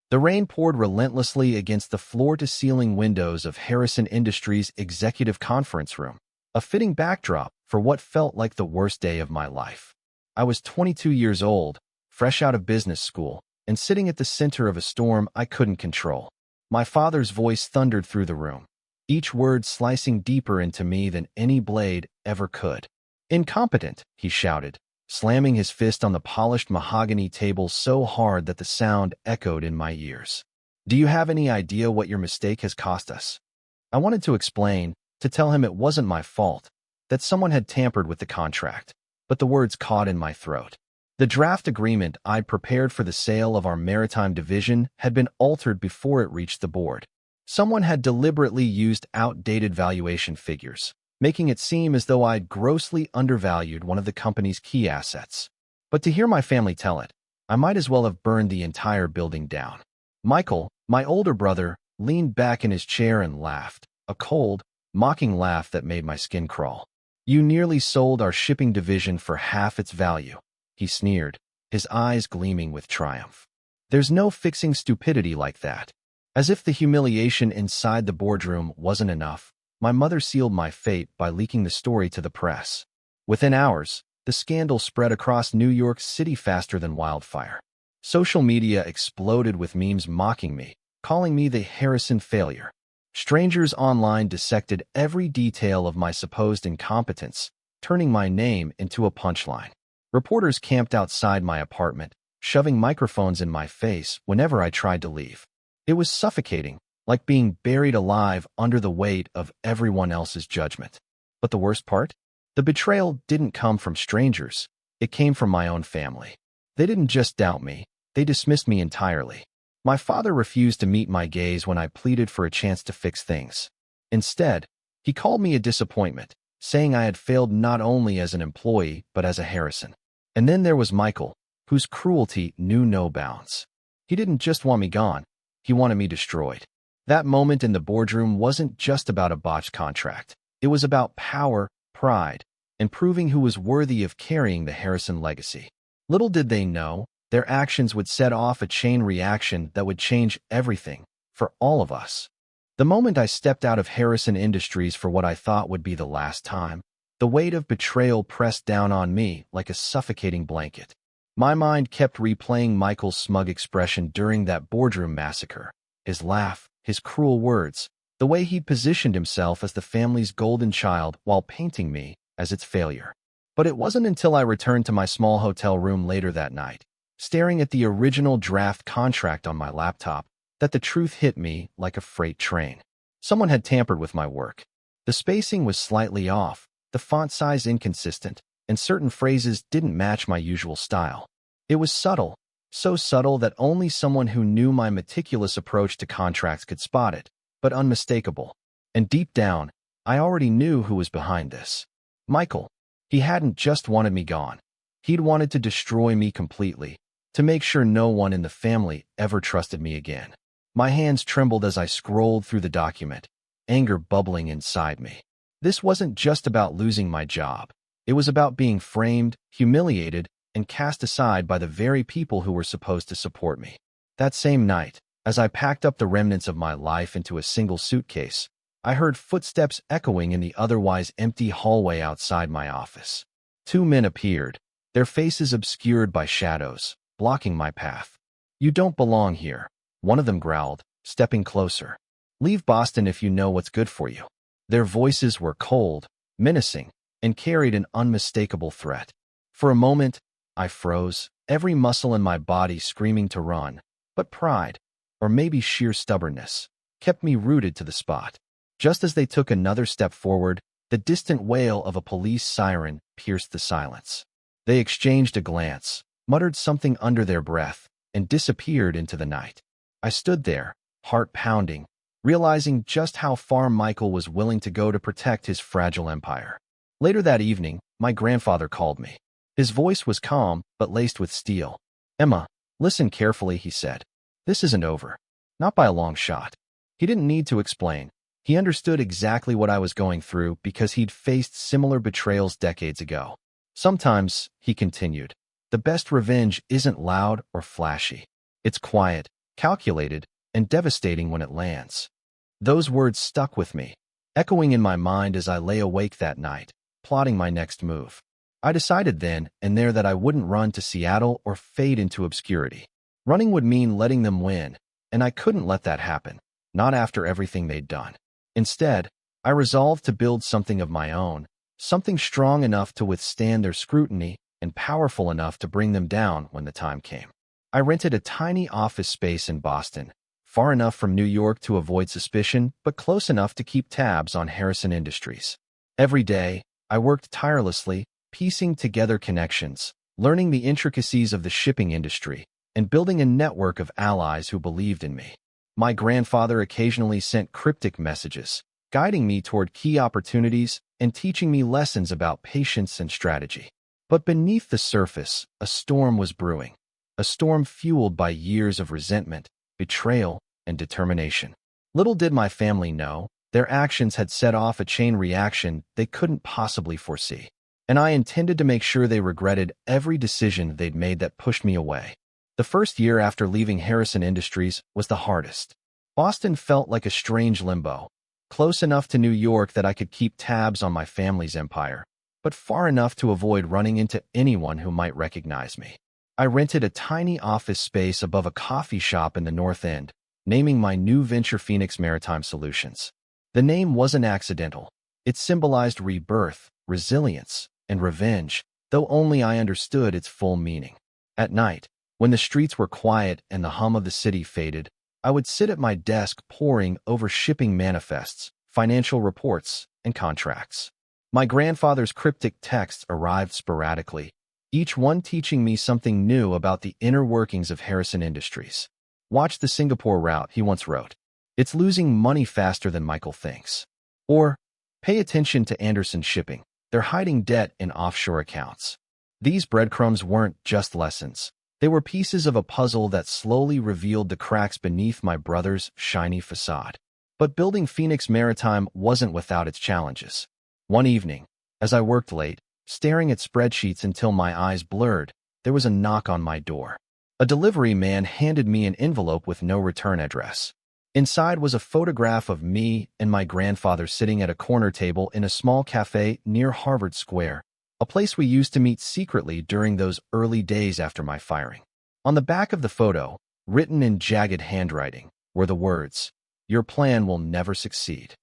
The rain poured relentlessly against the floor-to-ceiling windows of Harrison Industries' executive conference room, a fitting backdrop for what felt like the worst day of my life. I was 22 years old, fresh out of business school, and sitting at the center of a storm I couldn't control. My father's voice thundered through the room, each word slicing deeper into me than any blade ever could. "Incompetent," he shouted, slamming his fist on the polished mahogany table so hard that the sound echoed in my ears. "Do you have any idea what your mistake has cost us?" I wanted to explain, to tell him it wasn't my fault, that someone had tampered with the contract, but the words caught in my throat. The draft agreement I'd prepared for the sale of our maritime division had been altered before it reached the board. Someone had deliberately used outdated valuation figures, making it seem as though I'd grossly undervalued one of the company's key assets. But to hear my family tell it, I might as well have burned the entire building down. Michael, my older brother, leaned back in his chair and laughed, a cold, mocking laugh that made my skin crawl. "You nearly sold our shipping division for half its value," he sneered, his eyes gleaming with triumph. "There's no fixing stupidity like that." As if the humiliation inside the boardroom wasn't enough, my mother sealed my fate by leaking the story to the press. Within hours, the scandal spread across New York City faster than wildfire. Social media exploded with memes mocking me, calling me the Harrison failure. Strangers online dissected every detail of my supposed incompetence, turning my name into a punchline. Reporters camped outside my apartment, shoving microphones in my face whenever I tried to leave. It was suffocating, like being buried alive under the weight of everyone else's judgment. But the worst part? The betrayal didn't come from strangers. It came from my own family. They didn't just doubt me, they dismissed me entirely. My father refused to meet my gaze when I pleaded for a chance to fix things. Instead, he called me a disappointment, saying I had failed not only as an employee but as a Harrison. And then there was Michael, whose cruelty knew no bounds. He didn't just want me gone, he wanted me destroyed. That moment in the boardroom wasn't just about a botched contract. It was about power, pride, and proving who was worthy of carrying the Harrison legacy. Little did they know, their actions would set off a chain reaction that would change everything, for all of us. The moment I stepped out of Harrison Industries for what I thought would be the last time, the weight of betrayal pressed down on me like a suffocating blanket. My mind kept replaying Michael's smug expression during that boardroom massacre, his laugh, his cruel words, the way he positioned himself as the family's golden child while painting me as its failure. But it wasn't until I returned to my small hotel room later that night, staring at the original draft contract on my laptop, that the truth hit me like a freight train. Someone had tampered with my work. The spacing was slightly off, the font size inconsistent, and certain phrases didn't match my usual style. It was subtle, so subtle that only someone who knew my meticulous approach to contracts could spot it, but unmistakable. And deep down, I already knew who was behind this. Michael. He hadn't just wanted me gone. He'd wanted to destroy me completely, to make sure no one in the family ever trusted me again. My hands trembled as I scrolled through the document, anger bubbling inside me. This wasn't just about losing my job. It was about being framed, humiliated, and cast aside by the very people who were supposed to support me. That same night, as I packed up the remnants of my life into a single suitcase, I heard footsteps echoing in the otherwise empty hallway outside my office. 2 men appeared, their faces obscured by shadows, blocking my path. "You don't belong here," one of them growled, stepping closer. "Leave Boston if you know what's good for you." Their voices were cold, menacing, and carried an unmistakable threat. For a moment, I froze, every muscle in my body screaming to run, but pride, or maybe sheer stubbornness, kept me rooted to the spot. Just as they took another step forward, the distant wail of a police siren pierced the silence. They exchanged a glance, muttered something under their breath, and disappeared into the night. I stood there, heart pounding, realizing just how far Michael was willing to go to protect his fragile empire. Later that evening, my grandfather called me. His voice was calm, but laced with steel. "Emma, listen carefully," he said. "This isn't over. Not by a long shot." He didn't need to explain. He understood exactly what I was going through because he'd faced similar betrayals decades ago. "Sometimes," he continued, "the best revenge isn't loud or flashy. It's quiet, calculated, and devastating when it lands. Those words stuck with me, echoing in my mind as I lay awake that night, plotting my next move. I decided then and there that I wouldn't run to Seattle or fade into obscurity. Running would mean letting them win, and I couldn't let that happen, not after everything they'd done. Instead, I resolved to build something of my own, something strong enough to withstand their scrutiny and powerful enough to bring them down when the time came. I rented a tiny office space in Boston, far enough from New York to avoid suspicion, but close enough to keep tabs on Harrison Industries. Every day, I worked tirelessly, piecing together connections, learning the intricacies of the shipping industry, and building a network of allies who believed in me. My grandfather occasionally sent cryptic messages, guiding me toward key opportunities and teaching me lessons about patience and strategy. But beneath the surface, a storm was brewing, a storm fueled by years of resentment, betrayal, and determination. Little did my family know, their actions had set off a chain reaction they couldn't possibly foresee. And I intended to make sure they regretted every decision they'd made that pushed me away. The first year after leaving Harrison Industries was the hardest. Boston felt like a strange limbo, close enough to New York that I could keep tabs on my family's empire, but far enough to avoid running into anyone who might recognize me. I rented a tiny office space above a coffee shop in the North End, naming my new venture Phoenix Maritime Solutions. The name wasn't accidental. It symbolized rebirth, resilience, and revenge, though only I understood its full meaning. At night, when the streets were quiet and the hum of the city faded, I would sit at my desk poring over shipping manifests, financial reports, and contracts. My grandfather's cryptic texts arrived sporadically, each one teaching me something new about the inner workings of Harrison Industries. "Watch the Singapore route," he once wrote. "It's losing money faster than Michael thinks." Or, "Pay attention to Anderson Shipping. They're hiding debt in offshore accounts." These breadcrumbs weren't just lessons. They were pieces of a puzzle that slowly revealed the cracks beneath my brother's shiny facade. But building Phoenix Maritime wasn't without its challenges. One evening, as I worked late, staring at spreadsheets until my eyes blurred, there was a knock on my door. A delivery man handed me an envelope with no return address. Inside was a photograph of me and my grandfather sitting at a corner table in a small cafe near Harvard Square, a place we used to meet secretly during those early days after my firing. On the back of the photo, written in jagged handwriting, were the words, "Your plan will never succeed."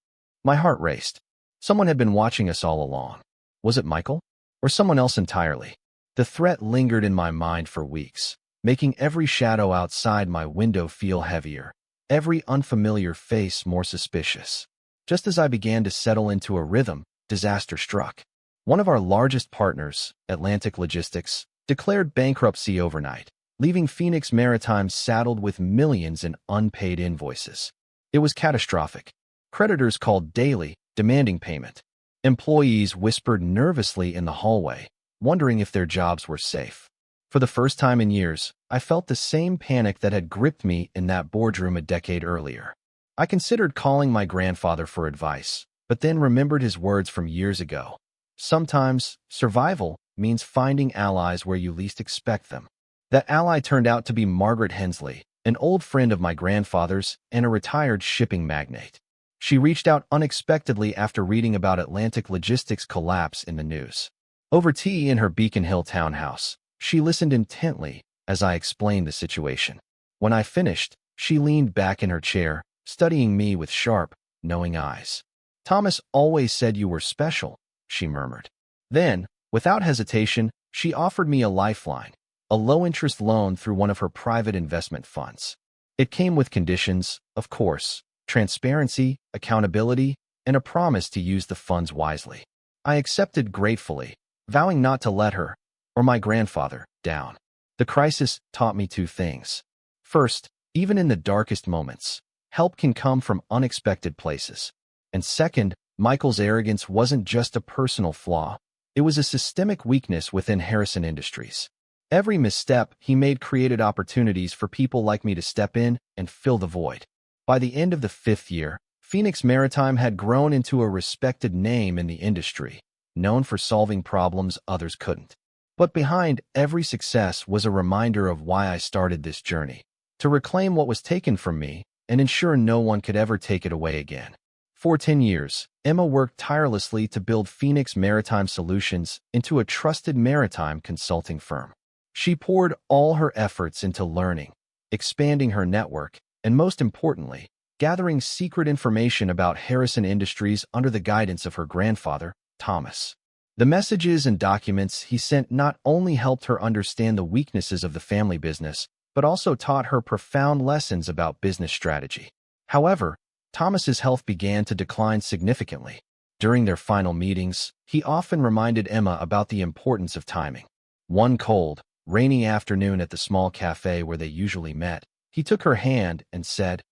My heart raced. Someone had been watching us all along. Was it Michael? Or someone else entirely? The threat lingered in my mind for weeks, making every shadow outside my window feel heavier, every unfamiliar face more suspicious. Just as I began to settle into a rhythm, disaster struck. One of our largest partners, Atlantic Logistics, declared bankruptcy overnight, leaving Phoenix Maritime saddled with millions in unpaid invoices. It was catastrophic. Creditors called daily, demanding payment. Employees whispered nervously in the hallway, wondering if their jobs were safe. For the first time in years, I felt the same panic that had gripped me in that boardroom a decade earlier. I considered calling my grandfather for advice, but then remembered his words from years ago. Sometimes, survival means finding allies where you least expect them. That ally turned out to be Margaret Hensley, an old friend of my grandfather's and a retired shipping magnate. She reached out unexpectedly after reading about Atlantic Logistics' collapse in the news. Over tea in her Beacon Hill townhouse, she listened intently as I explained the situation. When I finished, she leaned back in her chair, studying me with sharp, knowing eyes. "Thomas always said you were special," she murmured. Then, without hesitation, she offered me a lifeline, a low-interest loan through one of her private investment funds. It came with conditions, of course, transparency, accountability, and a promise to use the funds wisely. I accepted gratefully, vowing not to let her, or my grandfather, down. The crisis taught me two things. First, even in the darkest moments, help can come from unexpected places. And second, Michael's arrogance wasn't just a personal flaw. It was a systemic weakness within Harrison Industries. Every misstep he made created opportunities for people like me to step in and fill the void. By the end of the 5th year, Phoenix Maritime had grown into a respected name in the industry, known for solving problems others couldn't. But behind every success was a reminder of why I started this journey: to reclaim what was taken from me and ensure no one could ever take it away again. For 10 years, Emma worked tirelessly to build Phoenix Maritime Solutions into a trusted maritime consulting firm. She poured all her efforts into learning, expanding her network, and most importantly, gathering secret information about Harrison Industries under the guidance of her grandfather, Thomas. The messages and documents he sent not only helped her understand the weaknesses of the family business, but also taught her profound lessons about business strategy. However, Thomas's health began to decline significantly. During their final meetings, he often reminded Emma about the importance of timing. One cold, rainy afternoon at the small cafe where they usually met, he took her hand and said,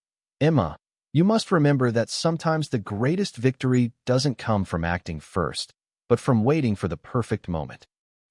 "Emma, you must remember that sometimes the greatest victory doesn't come from acting first, but from waiting for the perfect moment."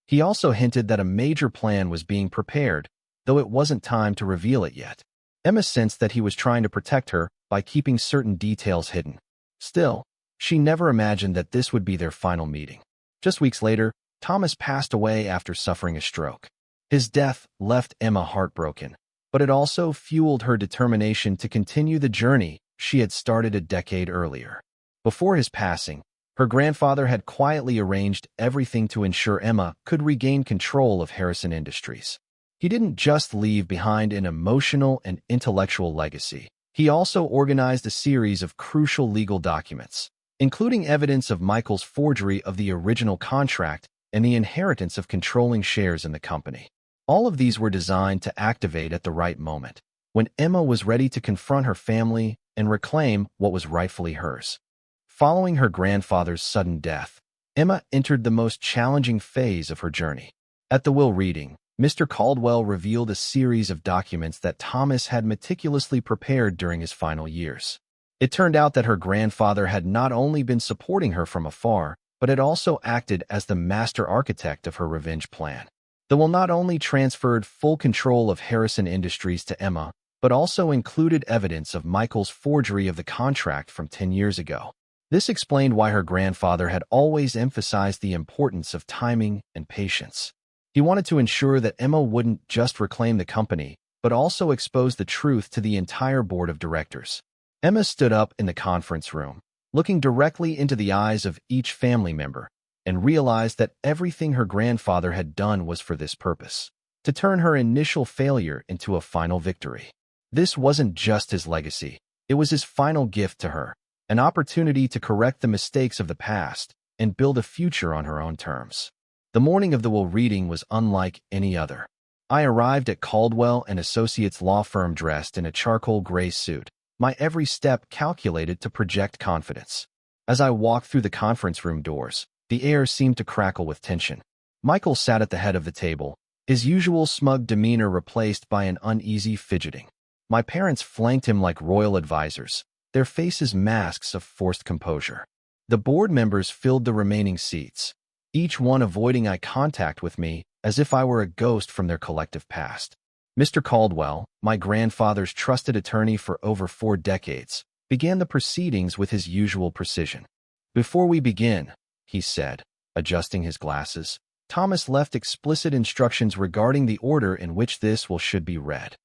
He also hinted that a major plan was being prepared, though it wasn't time to reveal it yet. Emma sensed that he was trying to protect her by keeping certain details hidden. Still, she never imagined that this would be their final meeting. Just weeks later, Thomas passed away after suffering a stroke. His death left Emma heartbroken, but it also fueled her determination to continue the journey she had started a decade earlier. Before his passing, her grandfather had quietly arranged everything to ensure Emma could regain control of Harrison Industries. He didn't just leave behind an emotional and intellectual legacy. He also organized a series of crucial legal documents, including evidence of Michael's forgery of the original contract and the inheritance of controlling shares in the company. All of these were designed to activate at the right moment, when Emma was ready to confront her family and reclaim what was rightfully hers. Following her grandfather's sudden death, Emma entered the most challenging phase of her journey. At the will reading, Mr. Caldwell revealed a series of documents that Thomas had meticulously prepared during his final years. It turned out that her grandfather had not only been supporting her from afar, but had also acted as the master architect of her revenge plan. The will not only transferred full control of Harrison Industries to Emma, but also included evidence of Michael's forgery of the contract from 10 years ago. This explained why her grandfather had always emphasized the importance of timing and patience. He wanted to ensure that Emma wouldn't just reclaim the company, but also expose the truth to the entire board of directors. Emma stood up in the conference room, looking directly into the eyes of each family member, and realized that everything her grandfather had done was for this purpose, to turn her initial failure into a final victory. This wasn't just his legacy, it was his final gift to her, an opportunity to correct the mistakes of the past and build a future on her own terms. The morning of the will reading was unlike any other. I arrived at Caldwell & Associates law firm dressed in a charcoal gray suit, my every step calculated to project confidence. As I walked through the conference room doors, the air seemed to crackle with tension. Michael sat at the head of the table, his usual smug demeanor replaced by an uneasy fidgeting. My parents flanked him like royal advisors, their faces masks of forced composure. The board members filled the remaining seats, each one avoiding eye contact with me as if I were a ghost from their collective past. Mr. Caldwell, my grandfather's trusted attorney for over 4 decades, began the proceedings with his usual precision. "Before we begin," he said, adjusting his glasses, "Thomas left explicit instructions regarding the order in which this will should be read."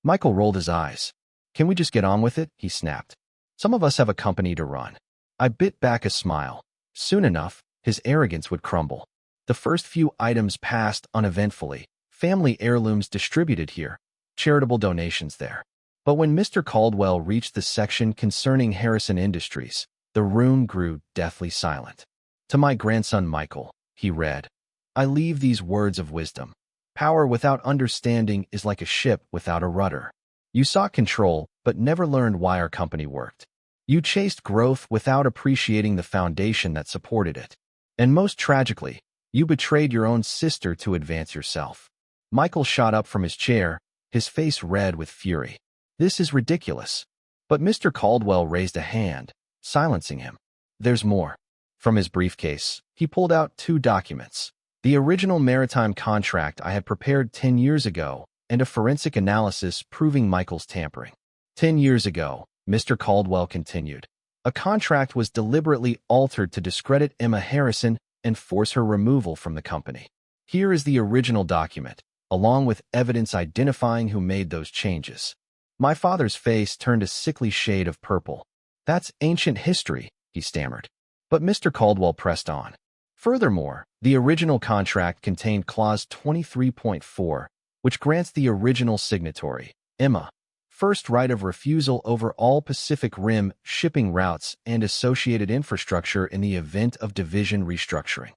Michael rolled his eyes. "Can we just get on with it?" he snapped. "Some of us have a company to run." I bit back a smile. Soon enough, his arrogance would crumble. The first few items passed uneventfully. Family heirlooms distributed here, charitable donations there. But when Mr. Caldwell reached the section concerning Harrison Industries, the room grew deathly silent. "To my grandson Michael," he read, "I leave these words of wisdom. Power without understanding is like a ship without a rudder. You sought control, but never learned why our company worked. You chased growth without appreciating the foundation that supported it. And most tragically, you betrayed your own sister to advance yourself." Michael shot up from his chair, his face red with fury. "This is ridiculous." But Mr. Caldwell raised a hand, silencing him. "There's more." From his briefcase, he pulled out 2 documents. The original maritime contract I had prepared 10 years ago, and a forensic analysis proving Michael's tampering. 10 years ago, Mr. Caldwell continued, a contract was deliberately altered to discredit Emma Harrison and force her removal from the company. Here is the original document, along with evidence identifying who made those changes. My father's face turned a sickly shade of purple. That's ancient history, he stammered. But Mr. Caldwell pressed on. Furthermore, the original contract contained Clause 23.4, which grants the original signatory, Emma, first right of refusal over all Pacific Rim shipping routes and associated infrastructure in the event of division restructuring.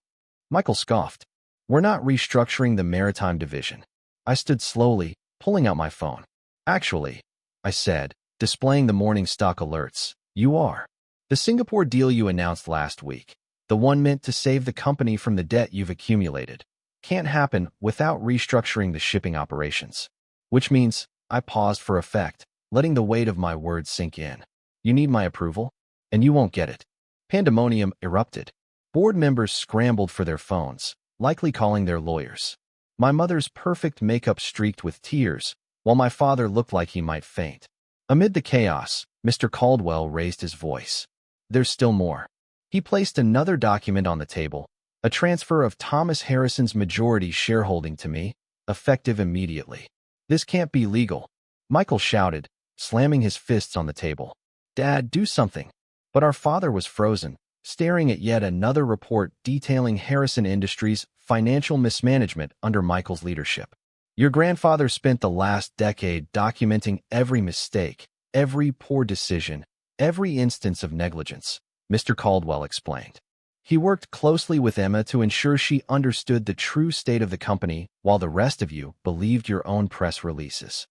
Michael scoffed. We're not restructuring the maritime division. I stood slowly, pulling out my phone. Actually, I said, displaying the morning stock alerts, you are. The Singapore deal you announced last week, the one meant to save the company from the debt you've accumulated, can't happen without restructuring the shipping operations. Which means, I paused for effect, letting the weight of my words sink in. You need my approval? And you won't get it. Pandemonium erupted. Board members scrambled for their phones, likely calling their lawyers. My mother's perfect makeup streaked with tears, while my father looked like he might faint. Amid the chaos, Mr. Caldwell raised his voice. There's still more. He placed another document on the table, a transfer of Thomas Harrison's majority shareholding to me, effective immediately. This can't be legal, Michael shouted, slamming his fists on the table. Dad, do something. But our father was frozen, staring at yet another report detailing Harrison Industries' financial mismanagement under Michael's leadership. Your grandfather spent the last decade documenting every mistake, every poor decision, every instance of negligence, Mr. Caldwell explained. He worked closely with Emma to ensure she understood the true state of the company while the rest of you believed your own press releases.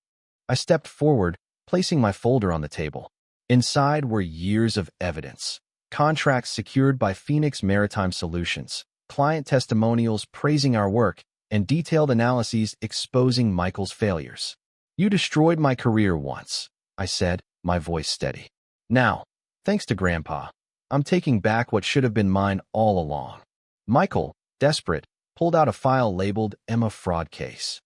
I stepped forward, placing my folder on the table. Inside were years of evidence, contracts secured by Phoenix Maritime Solutions, client testimonials praising our work, and detailed analyses exposing Michael's failures. You destroyed my career once, I said, my voice steady. Now, thanks to Grandpa, I'm taking back what should have been mine all along. Michael, desperate, pulled out a file labeled Emma Fraud Case.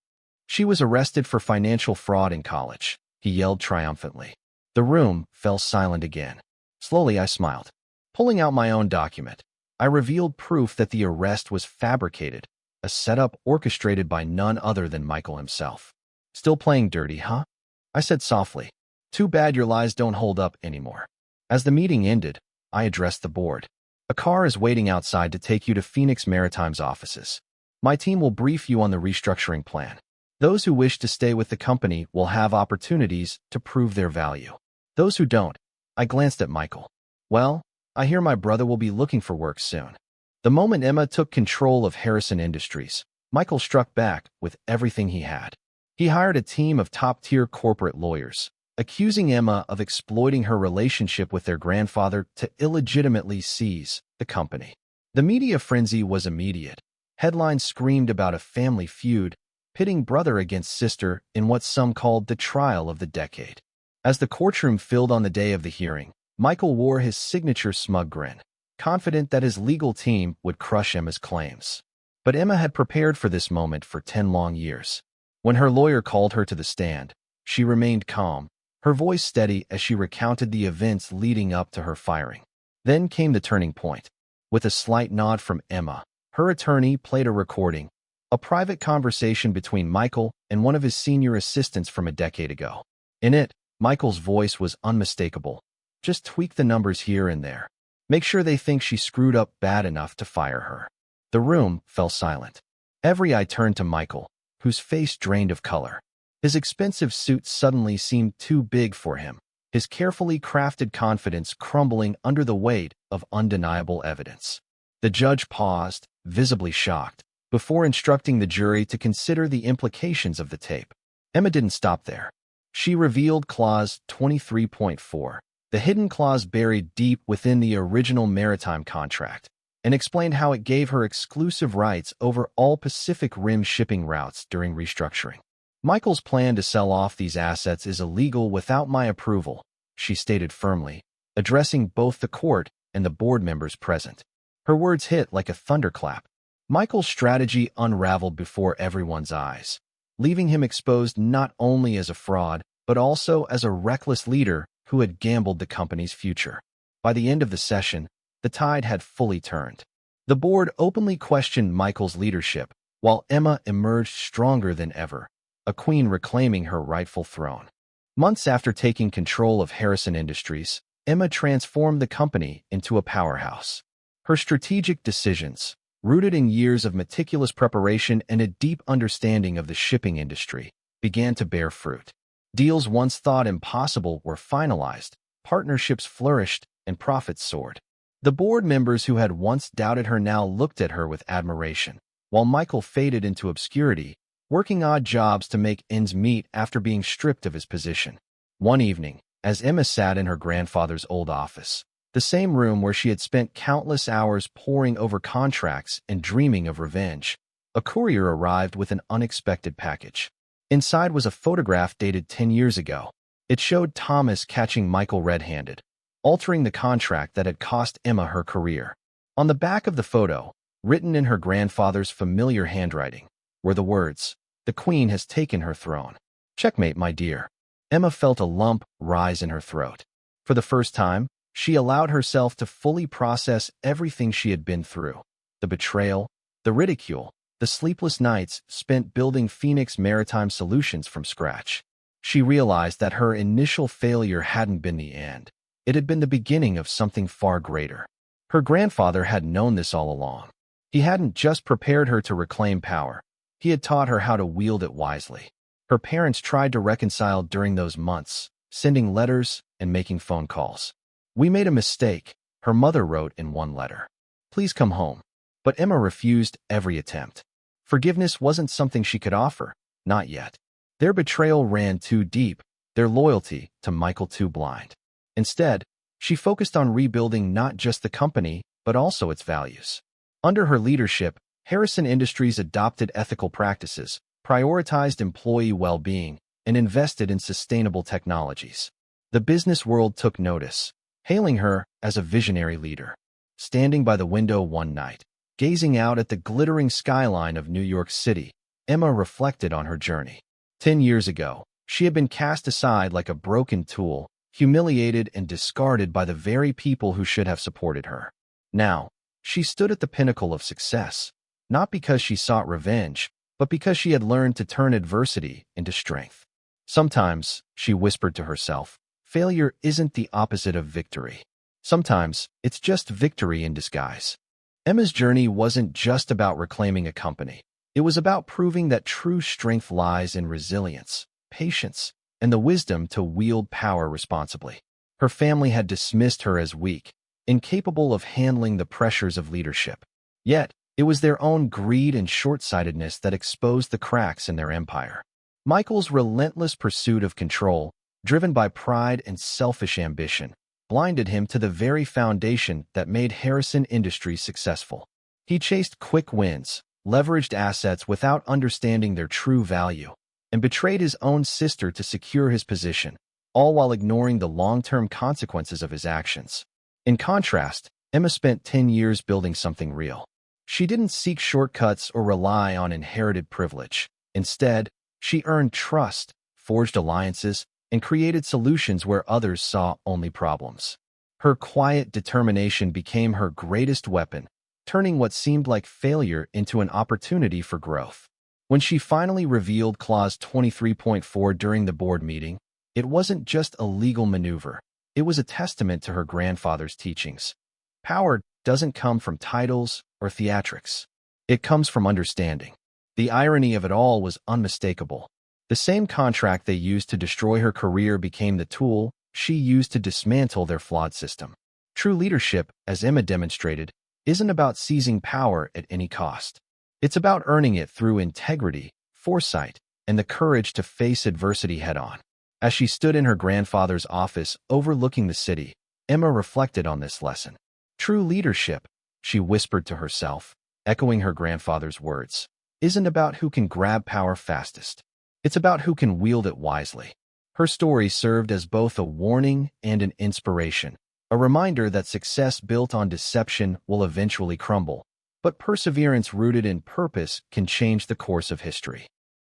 She was arrested for financial fraud in college, he yelled triumphantly. The room fell silent again. Slowly I smiled. Pulling out my own document, I revealed proof that the arrest was fabricated, a setup orchestrated by none other than Michael himself. Still playing dirty, huh? I said softly. Too bad your lies don't hold up anymore. As the meeting ended, I addressed the board. A car is waiting outside to take you to Phoenix Maritime's offices. My team will brief you on the restructuring plan. Those who wish to stay with the company will have opportunities to prove their value. Those who don't, I glanced at Michael. Well, I hear my brother will be looking for work soon. The moment Emma took control of Harrison Industries, Michael struck back with everything he had. He hired a team of top-tier corporate lawyers, accusing Emma of exploiting her relationship with their grandfather to illegitimately seize the company. The media frenzy was immediate. Headlines screamed about a family feud, pitting brother against sister in what some called the trial of the decade. As the courtroom filled on the day of the hearing, Michael wore his signature smug grin, confident that his legal team would crush Emma's claims. But Emma had prepared for this moment for 10 long years. When her lawyer called her to the stand, she remained calm, her voice steady as she recounted the events leading up to her firing. Then came the turning point. With a slight nod from Emma, her attorney played a recording, a private conversation between Michael and one of his senior assistants from a decade ago. In it, Michael's voice was unmistakable. Just tweak the numbers here and there. Make sure they think she screwed up bad enough to fire her. The room fell silent. Every eye turned to Michael, whose face drained of color. His expensive suit suddenly seemed too big for him, his carefully crafted confidence crumbling under the weight of undeniable evidence. The judge paused, visibly shocked, before instructing the jury to consider the implications of the tape. Emma didn't stop there. She revealed Clause 23.4, the hidden clause buried deep within the original maritime contract, and explained how it gave her exclusive rights over all Pacific Rim shipping routes during restructuring. Michael's plan to sell off these assets is illegal without my approval, she stated firmly, addressing both the court and the board members present. Her words hit like a thunderclap. Michael's strategy unraveled before everyone's eyes, leaving him exposed not only as a fraud, but also as a reckless leader who had gambled the company's future. By the end of the session, the tide had fully turned. The board openly questioned Michael's leadership, while Emma emerged stronger than ever, a queen reclaiming her rightful throne. Months after taking control of Harrison Industries, Emma transformed the company into a powerhouse. Her strategic decisions, rooted in years of meticulous preparation and a deep understanding of the shipping industry, began to bear fruit. Deals once thought impossible were finalized, partnerships flourished, and profits soared. The board members who had once doubted her now looked at her with admiration, while Michael faded into obscurity, working odd jobs to make ends meet after being stripped of his position. One evening, as Emma sat in her grandfather's old office, the same room where she had spent countless hours poring over contracts and dreaming of revenge, a courier arrived with an unexpected package. Inside was a photograph dated 10 years ago. It showed Thomas catching Michael red-handed, altering the contract that had cost Emma her career. On the back of the photo, written in her grandfather's familiar handwriting, were the words, "The Queen has taken her throne. Checkmate, my dear." Emma felt a lump rise in her throat. For the first time, she allowed herself to fully process everything she had been through. The betrayal, the ridicule, the sleepless nights spent building Phoenix Maritime Solutions from scratch. She realized that her initial failure hadn't been the end. It had been the beginning of something far greater. Her grandfather had known this all along. He hadn't just prepared her to reclaim power. He had taught her how to wield it wisely. Her parents tried to reconcile during those months, sending letters and making phone calls. "We made a mistake," her mother wrote in one letter. "Please come home." But Emma refused every attempt. Forgiveness wasn't something she could offer, not yet. Their betrayal ran too deep, their loyalty to Michael too blind. Instead, she focused on rebuilding not just the company, but also its values. Under her leadership, Harrison Industries adopted ethical practices, prioritized employee well-being, and invested in sustainable technologies. The business world took notice, hailing her as a visionary leader. Standing by the window one night, gazing out at the glittering skyline of New York City, Emma reflected on her journey. 10 years ago, she had been cast aside like a broken tool, humiliated and discarded by the very people who should have supported her. Now, she stood at the pinnacle of success, not because she sought revenge, but because she had learned to turn adversity into strength. Sometimes, she whispered to herself, failure isn't the opposite of victory. Sometimes, it's just victory in disguise. Emma's journey wasn't just about reclaiming a company. It was about proving that true strength lies in resilience, patience, and the wisdom to wield power responsibly. Her family had dismissed her as weak, incapable of handling the pressures of leadership. Yet, it was their own greed and short-sightedness that exposed the cracks in their empire. Michael's relentless pursuit of control, driven by pride and selfish ambition, blinded him to the very foundation that made Harrison Industries successful. He chased quick wins, leveraged assets without understanding their true value, and betrayed his own sister to secure his position, all while ignoring the long-term consequences of his actions. In contrast, Emma spent 10 years building something real. She didn't seek shortcuts or rely on inherited privilege. Instead, she earned trust, forged alliances, and created solutions where others saw only problems. Her quiet determination became her greatest weapon, turning what seemed like failure into an opportunity for growth. When she finally revealed Clause 23.4 during the board meeting, it wasn't just a legal maneuver. It was a testament to her grandfather's teachings. Power doesn't come from titles or theatrics. It comes from understanding. The irony of it all was unmistakable. The same contract they used to destroy her career became the tool she used to dismantle their flawed system. True leadership, as Emma demonstrated, isn't about seizing power at any cost. It's about earning it through integrity, foresight, and the courage to face adversity head-on. As she stood in her grandfather's office overlooking the city, Emma reflected on this lesson. True leadership, she whispered to herself, echoing her grandfather's words, isn't about who can grab power fastest. It's about who can wield it wisely. Her story served as both a warning and an inspiration, a reminder that success built on deception will eventually crumble, but perseverance rooted in purpose can change the course of history.